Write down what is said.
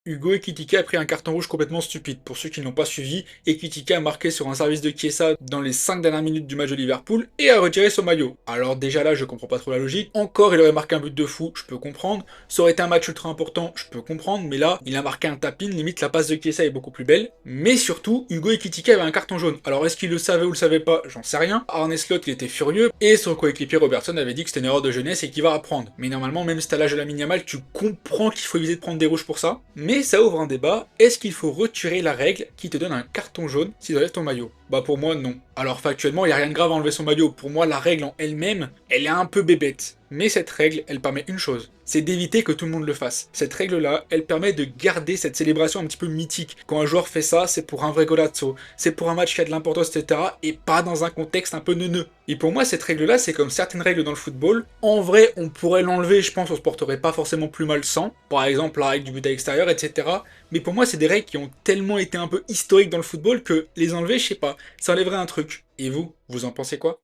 Hugo Ekitike a pris un carton rouge complètement stupide. Pour ceux qui ne l'ont pas suivi, Ekitike a marqué sur un service de Chiesa dans les 5 dernières minutes du match de Liverpool et a retiré son maillot. Alors déjà là, je comprends pas trop la logique. Encore, il aurait marqué un but de fou, je peux comprendre. Ça aurait été un match ultra important, je peux comprendre. Mais là, il a marqué un tapin, limite la passe de Chiesa est beaucoup plus belle. Mais surtout, Hugo Ekitike avait un carton jaune. Alors est-ce qu'il le savait ou le savait pas? J'en sais rien. Arne Slot, il était furieux. Et son coéquipier Robertson avait dit que c'était une erreur de jeunesse et qu'il va apprendre. Mais normalement, même si t'as l'âge de la Yamal, tu comprends qu'il faut éviter de prendre des rouges pour ça. Mais ça ouvre un débat. Est-ce qu'il faut retirer la règle qui te donne un carton jaune si tu enlèves ton maillot? Bah pour moi non. Alors factuellement, il n'y a rien de grave à enlever son maillot. Pour moi, la règle en elle-même, elle est un peu bébête. Mais cette règle, elle permet une chose, c'est d'éviter que tout le monde le fasse. Cette règle-là, elle permet de garder cette célébration un petit peu mythique. Quand un joueur fait ça, c'est pour un vrai golazzo, c'est pour un match qui a de l'importance, etc. Et pas dans un contexte un peu neuneux. Et pour moi, cette règle-là, c'est comme certaines règles dans le football. En vrai, on pourrait l'enlever, je pense, on se porterait pas forcément plus mal sans. Par exemple, la règle du but à l'extérieur, etc. Mais pour moi, c'est des règles qui ont tellement été un peu historiques dans le football que les enlever, je sais pas, ça enlèverait un truc. Et vous en pensez quoi?